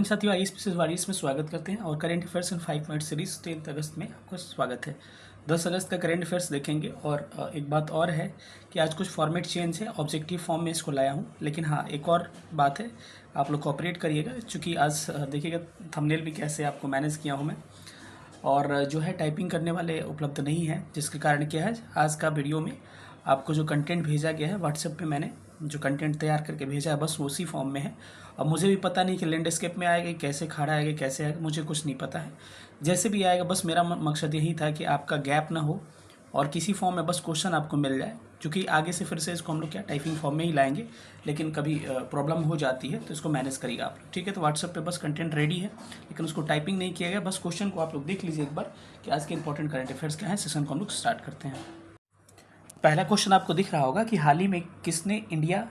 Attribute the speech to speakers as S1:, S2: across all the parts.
S1: साथियों, आइए स्पेशल वारिस में स्वागत करते हैं और current affairs in 5 minute series 13 अगस्त में आपका स्वागत है। 10 अगस्त का करेंट अफेयर्स देखेंगे और एक बात और है कि आज कुछ फॉर्मेट चेंज है, ऑब्जेक्टिव फॉर्म में इसको लाया हूँ। लेकिन हाँ, एक और बात है, आप लोग कोऑपरेट करिएगा, चूँकि आज देखिएगा थंबनेल भी कैसे आपको मैनेज किया हूँ मैं। और जो है टाइपिंग करने वाले उपलब्ध नहीं हैं, जिसके कारण क्या है, आज का वीडियो में आपको जो कंटेंट भेजा गया है व्हाट्सएप पे, मैंने जो कंटेंट तैयार करके भेजा है बस उसी फॉर्म में है। अब मुझे भी पता नहीं कि लैंडस्केप में आएगा, कैसे खड़ा आएगा, कैसे आएगा, मुझे कुछ नहीं पता है। जैसे भी आएगा, बस मेरा मकसद यही था कि आपका गैप ना हो और किसी फॉर्म में बस क्वेश्चन आपको मिल जाए, क्योंकि आगे से फिर से इसको हम लोग क्या टाइपिंग फॉर्म में ही लाएंगे। लेकिन कभी प्रॉब्लम हो जाती है तो इसको मैनेज करिएगा आप लोग, ठीक है। तो व्हाट्सएप पे बस कंटेंट रेडी है, लेकिन उसको टाइपिंग नहीं किया गया। बस क्वेश्चन को आप लोग देख लीजिए एक बार कि आज के इंपॉर्टेंट करंट अफेयर्स क्या है। सेशन को हम लोग स्टार्ट करते हैं। पहला क्वेश्चन आपको दिख रहा होगा कि हाल ही में किसने इंडिया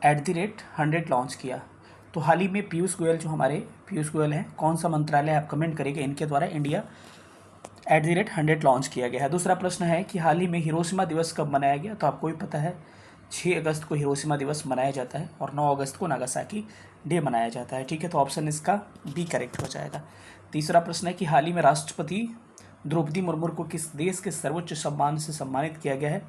S1: @100 लॉन्च किया। तो हाल ही में पीयूष गोयल, जो हमारे पीयूष गोयल हैं, कौन सा मंत्रालय आप कमेंट करेंगे, इनके द्वारा इंडिया @100 लॉन्च किया गया है। दूसरा प्रश्न है कि हाल ही में हिरोशिमा दिवस कब मनाया गया। तो आपको भी पता है 6 अगस्त को हिरोशिमा दिवस मनाया जाता है और 9 अगस्त को नागासाकी डे मनाया जाता है, ठीक है। तो ऑप्शन इसका बी करेक्ट हो जाएगा। तीसरा प्रश्न है कि हाल ही में राष्ट्रपति द्रौपदी मुर्मू को किस देश के सर्वोच्च सम्मान से सम्मानित किया गया है।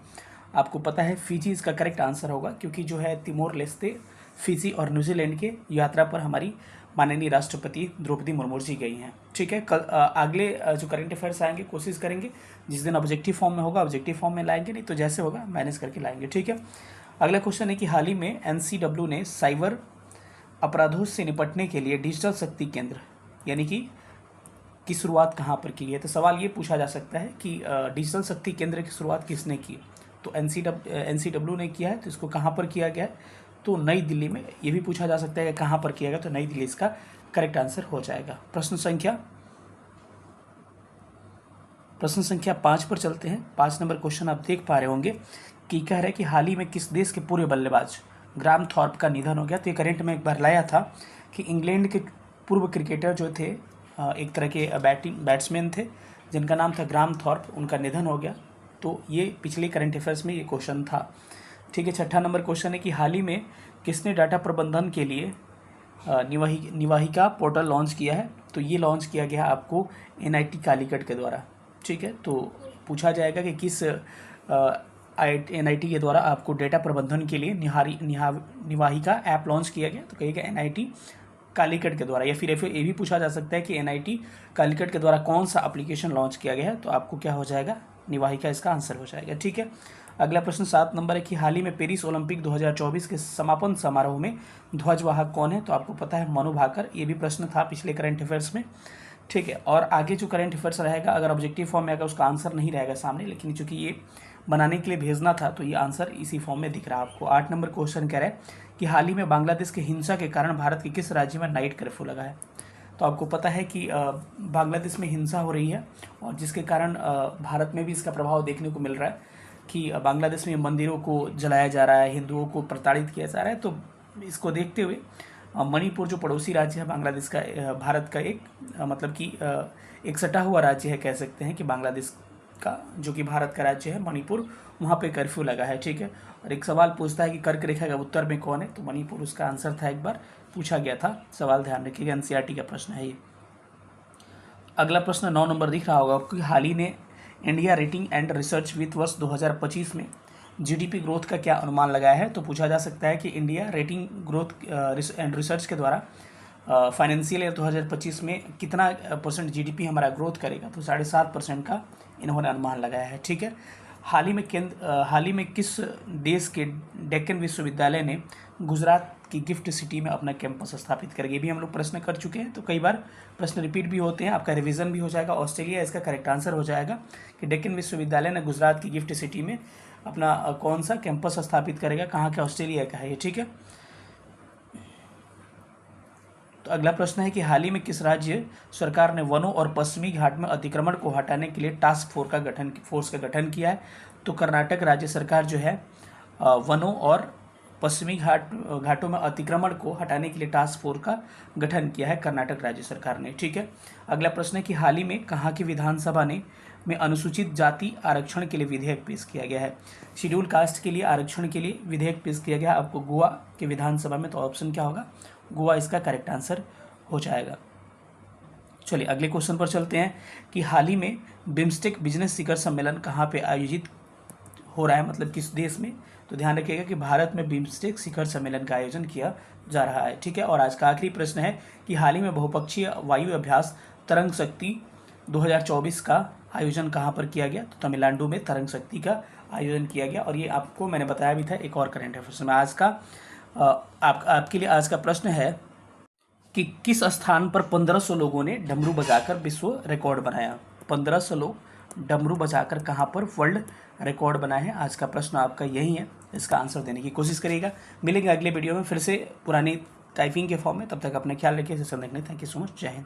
S1: आपको पता है फिजी इसका करेक्ट आंसर होगा, क्योंकि जो है तिमोर लेस्ते, फिजी और न्यूजीलैंड के यात्रा पर हमारी माननीय राष्ट्रपति द्रौपदी मुर्मू जी गई हैं, ठीक है। कल अगले जो करंट अफेयर्स आएंगे कोशिश करेंगे जिस दिन ऑब्जेक्टिव फॉर्म में होगा ऑब्जेक्टिव फॉर्म में लाएंगे, नहीं तो जैसे होगा मैनेज करके लाएंगे, ठीक है। अगला क्वेश्चन है कि हाल ही में एनसीडब्ल्यू ने साइबर अपराधों से निपटने के लिए डिजिटल शक्ति केंद्र यानी कि की शुरुआत कहाँ पर की है। तो सवाल ये पूछा जा सकता है कि डिजिटल शक्ति केंद्र की शुरुआत किसने की। तो एनसीडब्ल्यू ने किया है, तो इसको कहाँ पर किया गया है, तो नई दिल्ली में। ये भी पूछा जा सकता है कि कहाँ पर किया गया, तो नई दिल्ली इसका करेक्ट आंसर हो जाएगा। प्रश्न संख्या 5 पर चलते हैं। 5 नंबर क्वेश्चन आप देख पा रहे होंगे कि कह रहे हैं कि हाल ही में किस देश के पूर्व बल्लेबाज ग्राम थॉर्प का निधन हो गया। तो ये करंट में एक बार लाया था कि इंग्लैंड के पूर्व क्रिकेटर जो थे, एक तरह के बैट्समैन थे जिनका नाम था ग्राम थॉर्प, उनका निधन हो गया। तो ये पिछले करंट अफेयर्स में ये क्वेश्चन था, ठीक है। 6ठा नंबर क्वेश्चन है कि हाल ही में किसने डाटा प्रबंधन के लिए निवाहिका पोर्टल लॉन्च किया है। तो ये लॉन्च किया गया आपको एनआईटी कालीकट के द्वारा, ठीक है। तो पूछा जाएगा कि किस एनआईटी के द्वारा आपको डेटा प्रबंधन के लिए निवाहिका ऐप लॉन्च किया गया। तो कहिएगा एनआईटी कालीकट के द्वारा, या फिर ये भी पूछा जा सकता है कि एनआईटी कालीकट के द्वारा कौन सा एप्लीकेशन लॉन्च किया गया है। तो आपको क्या हो जाएगा, निवाहिका इसका आंसर हो जाएगा, ठीक है। अगला प्रश्न 7 नंबर है कि हाल ही में पेरिस ओलंपिक 2024 के समापन समारोह में ध्वजवाहक कौन है। तो आपको पता है मनु भाकर। ये भी प्रश्न था पिछले करंट अफेयर्स में, ठीक है। और आगे जो करंट अफेयर्स रहेगा, अगर ऑब्जेक्टिव फॉर्म में आएगा उसका आंसर नहीं रहेगा सामने, लेकिन चूंकि ये बनाने के लिए भेजना था तो ये आंसर इसी फॉर्म में दिख रहा है आपको। 8 नंबर क्वेश्चन कह रहा है कि हाल ही में बांग्लादेश के हिंसा के कारण भारत के किस राज्य में नाइट कर्फ्यू लगा है। तो आपको पता है कि बांग्लादेश में हिंसा हो रही है और जिसके कारण भारत में भी इसका प्रभाव देखने को मिल रहा है कि बांग्लादेश में मंदिरों को जलाया जा रहा है, हिंदुओं को प्रताड़ित किया जा रहा है। तो इसको देखते हुए मणिपुर जो पड़ोसी राज्य है बांग्लादेश का, भारत का एक मतलब कि एक सटा हुआ राज्य है, कह सकते हैं कि बांग्लादेश का जो कि भारत का राज्य है मणिपुर, वहाँ पे कर्फ्यू लगा है, ठीक है। और एक सवाल पूछता है कि कर्क रेखा का उत्तर में कौन है। तो मणिपुर उसका आंसर था, एक बार पूछा गया था सवाल, ध्यान रखिएगा, एनसीईआरटी का प्रश्न है ये। अगला प्रश्न 9 नंबर दिख रहा होगा आपको, हाल ही ने इंडिया रेटिंग एंड रिसर्च वित्त वर्ष 2025 में जीडीपी ग्रोथ का क्या अनुमान लगाया है। तो पूछा जा सकता है कि India rating growth and research के द्वारा फाइनेंशियल ईयर 2025 में कितना % जीडीपी हमारा ग्रोथ करेगा। तो 7.5% का इन्होंने अनुमान लगाया है, ठीक है। हाल ही में किस देश के डेक्कन विश्वविद्यालय ने गुजरात की गिफ्ट सिटी में अपना कैंपस स्थापित करेंगे। भी हम लोग प्रश्न कर चुके हैं, तो कई बार प्रश्न रिपीट भी होते हैं, आपका रिवीजन भी हो जाएगा। ऑस्ट्रेलिया इसका करेक्ट आंसर हो जाएगा कि डेक्कन विश्वविद्यालय ने गुजरात की गिफ्ट सिटी में अपना कौन सा कैंपस स्थापित करेगा, कहाँ का, ऑस्ट्रेलिया का है ये, ठीक है। तो अगला प्रश्न है कि हाल ही में किस राज्य सरकार ने वनों और पश्चिमी घाट में अतिक्रमण को हटाने के लिए टास्क फोर्स का गठन किया है। तो कर्नाटक राज्य सरकार जो है वनों और पश्चिमी घाटों में अतिक्रमण को हटाने के लिए टास्क फोर्स का गठन किया है कर्नाटक राज्य सरकार ने, ठीक है। अगला प्रश्न है कि हाल ही में कहाँ की विधानसभा में अनुसूचित जाति आरक्षण के लिए विधेयक पेश किया गया है। शेड्यूल कास्ट के लिए आरक्षण के लिए विधेयक पेश किया गया आपको गोवा के विधानसभा में। तो ऑप्शन क्या होगा, गोवा इसका करेक्ट आंसर हो जाएगा। चलिए अगले क्वेश्चन पर चलते हैं कि हाल ही में बिम्स्टेक बिजनेस शिखर सम्मेलन कहाँ पे आयोजित हो रहा है, मतलब किस देश में। तो ध्यान रखिएगा कि भारत में बिम्स्टेक शिखर सम्मेलन का आयोजन किया जा रहा है। ठीक है, और आज का आखिरी प्रश्न है कि हाल ही में बहुपक्षीय वायु अभ्यास तरंग शक्ति 2024 का आयोजन कहाँ पर किया गया। तो तमिलनाडु में तरंग शक्ति का आयोजन किया गया। और ये आपको मैंने बताया भी था एक और करेंट अफेयर्स में। आज का आपके लिए आज का प्रश्न है कि किस स्थान पर 1500 लोगों ने डमरू बजाकर विश्व रिकॉर्ड बनाया। 1500 लोग डमरू बजाकर कहाँ पर वर्ल्ड रिकॉर्ड बनाए हैं। आज का प्रश्न आपका यही है, इसका आंसर देने की कोशिश करिएगा। मिलेंगे अगले वीडियो में फिर से पुरानी टाइपिंग के फॉर्म में। तब तक अपने ख्याल रखिए। सेशन देखने थैंक यू सो मच। जय हिंद।